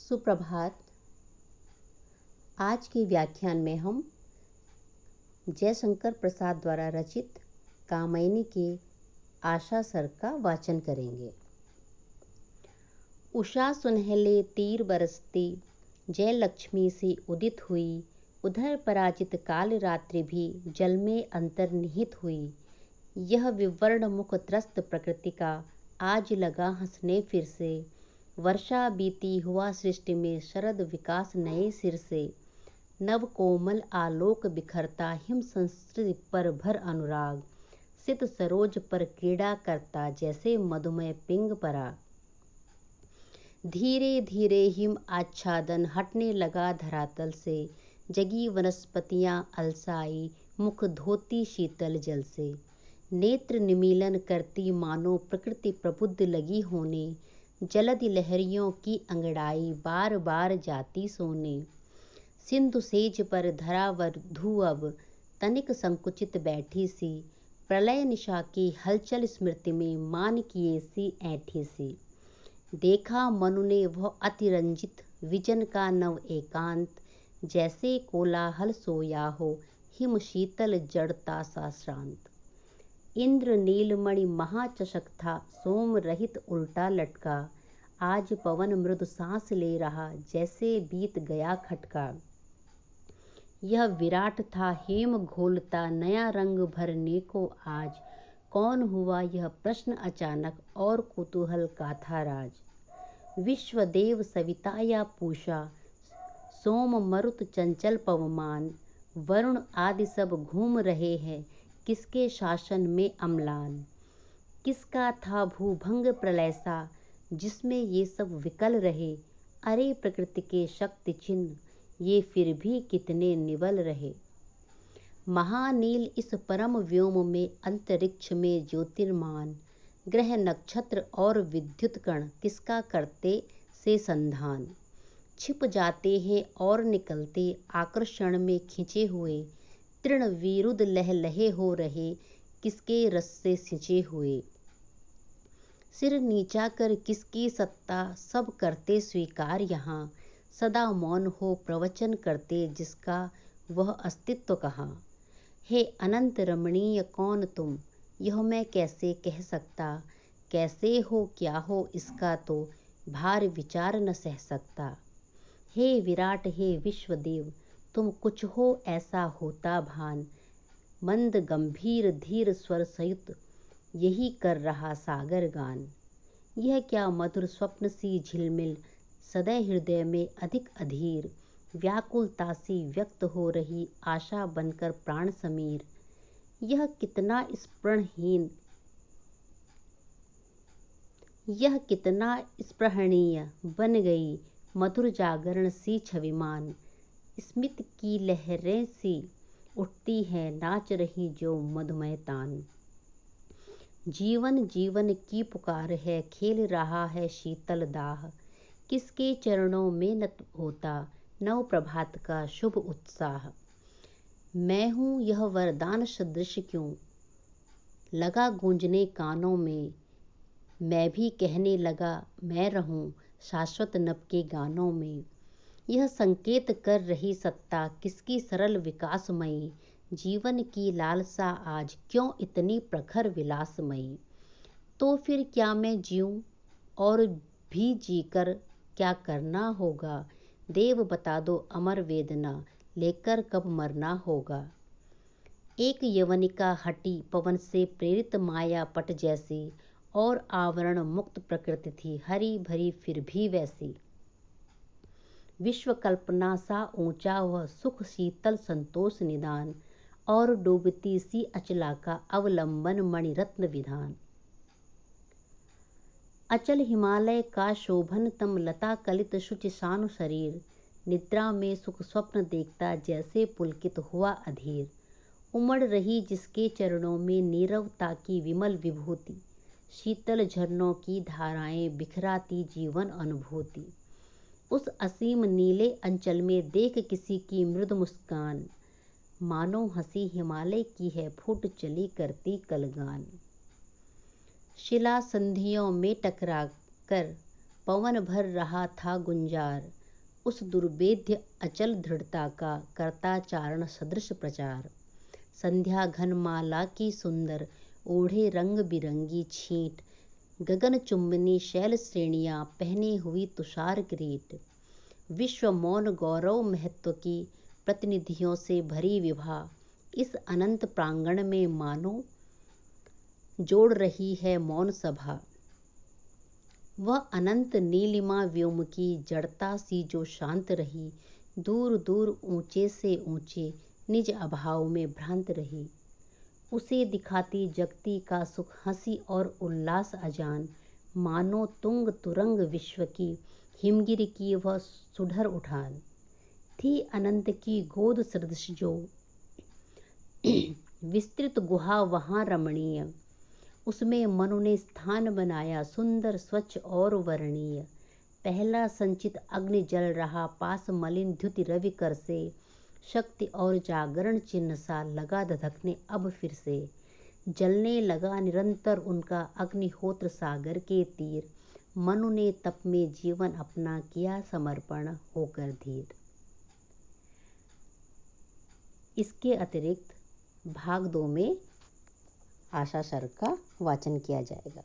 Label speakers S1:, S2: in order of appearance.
S1: सुप्रभात। आज के व्याख्यान में हम जयशंकर प्रसाद द्वारा रचित कामयनी के आशा सर का वाचन करेंगे। उषा सुनहले तीर बरसती जय लक्ष्मी से उदित हुई, उधर पराजित काल रात्रि भी जल में अंतर्निहित हुई। यह विवर्ण मुख त्रस्त प्रकृति का आज लगा हंसने फिर से, वर्षा बीती हुआ सृष्टि में शरद विकास नए सिर से। नव कोमल आलोक बिखरता हिम संस्कृति पर भर अनुराग, सित सरोज पर क्रीड़ा करता जैसे मधुमय पिंग परा। धीरे धीरे हिम आच्छादन हटने लगा धरातल से, जगी वनस्पतियां अलसाई मुख धोती शीतल जल से। नेत्र निमीलन करती मानो प्रकृति प्रबुद्ध लगी होने, जलधि लहरियों की अंगड़ाई बार बार जाती सोने। सिंधु सेज पर धरा वधू अब तनिक संकुचित बैठी सी, प्रलय निशा की हलचल स्मृति में मान किए सी ऐठी सी। देखा मनु ने वह अतिरंजित विजन का नव एकांत, जैसे कोलाहल सोया हो हिम शीतल जड़ता सा श्रांत। इंद्र नीलमणि महाचषक था सोम रहित उल्टा लटका, आज पवन मृदु सांस ले रहा जैसे बीत गया खटका। यह विराट था हेम घोलता नया रंग भरने को आज, कौन हुआ यह प्रश्न अचानक और कुतूहल का था राज। विश्वदेव सविता या पूषा, सोम मरुत चंचल पवमान, वरुण आदि सब घूम रहे हैं किसके शासन में अम्लान। किसका था भूभंग प्रलय सा जिसमें ये सब विकल रहे, अरे प्रकृति के शक्ति चिन्ह ये फिर भी कितने निवल रहे। महानील इस परम व्योम में अंतरिक्ष में ज्योतिर्मान, ग्रह नक्षत्र और विद्युत कण किसका करते से संधान। छिप जाते हैं और निकलते आकर्षण में खिंचे हुए, तृण विरुद्ध लहलहे हो रहे किसके रस से सिंचे हुए। सिर नीचा कर किसकी सत्ता सब करते स्वीकार यहाँ, सदा मौन हो प्रवचन करते जिसका वह अस्तित्व कहाँ। हे अनंत रमणीय कौन तुम, यह मैं कैसे कह सकता, कैसे हो क्या हो इसका तो भार विचार न सह सकता। हे विराट हे विश्वदेव, तुम कुछ हो ऐसा होता भान, मंद गंभीर धीर स्वर सयुत यही कर रहा सागर गान। यह क्या मधुर स्वप्न सी झिलमिल सदै हृदय में अधिक अधीर, व्याकुलता सी व्यक्त हो रही आशा बनकर प्राण समीर। यह कितना स्पृहहीन, यह कितना स्पृहणीय बन गई मधुर जागरण सी छविमान। स्मित की लहरें सी उठती हैं नाच रही जो मधुमय तान। जीवन जीवन की पुकार है खेल रहा है शीतल दाह, किसके चरणों में नत होता नव प्रभात का शुभ उत्साह। मैं हूँ यह वरदान सदृश क्यों लगा गूंजने कानों में, मैं भी कहने लगा मैं रहूं शाश्वत नभ के गानों में। यह संकेत कर रही सत्ता किसकी सरल विकासमयी, जीवन की लालसा आज क्यों इतनी प्रखर विलासमयी। तो फिर क्या मैं जीऊं और भी जीकर क्या करना होगा, देव बता दो अमर वेदना लेकर कब मरना होगा। एक यवनिका हटी पवन से प्रेरित माया पट जैसी, और आवरण मुक्त प्रकृति थी हरी भरी फिर भी वैसी। विश्व कल्पना सा ऊंचा वह सुख शीतल संतोष निदान, और डूबती सी अचला का अवलंबन मणिरत्न विधान। अचल हिमालय का शोभन तम लता कलित शुचि शानु शरीर, निद्रा में सुख स्वप्न देखता जैसे पुलकित हुआ अधीर। उमड़ रही जिसके चरणों में नीरवता की विमल विभूति, शीतल झरनों की धाराएं बिखराती जीवन अनुभूति। उस असीम नीले अंचल में देख किसी की मृद मुस्कान, मानो हंसी हिमालय की है फूट चली करती कलगान। शिला संधियों में टकरा कर पवन भर रहा था गुंजार, उस दुर्भेद्य अचल दृढ़ता का करता चारण सदृश प्रचार। संध्या घन माला की सुंदर ओढ़े रंग बिरंगी छींट, गगन चुंबनी शैल श्रेणियां पहने हुई तुषार किरीट। विश्व मौन गौरव महत्व की प्रतिनिधियों से भरी विभा, इस अनंत प्रांगण में मानो जोड़ रही है मौन सभा। वह अनंत नीलिमा व्योम की जड़ता सी जो शांत रही, दूर दूर ऊंचे से ऊंचे निज अभाव में भ्रांत रही। उसे दिखाती जगती का सुख हंसी और उल्लास अजान, मानो तुंग तुरंग विश्व की हिमगिरी की वह सुधर उठान। थी अनंत की गोद सदृश जो विस्तृत गुहा वहां रमणीय, उसमें मनु ने स्थान बनाया सुंदर स्वच्छ और वर्णीय। पहला संचित अग्नि जल रहा पास मलिन द्युति रवि कर से, शक्ति और जागरण चिन्ह सा लगा धधकने अब फिर से। जलने लगा निरंतर उनका अग्निहोत्र सागर के तीर, मनु ने तप में जीवन अपना किया समर्पण होकर धीर। इसके अतिरिक्त भाग 2 में आशा सर का वाचन किया जाएगा।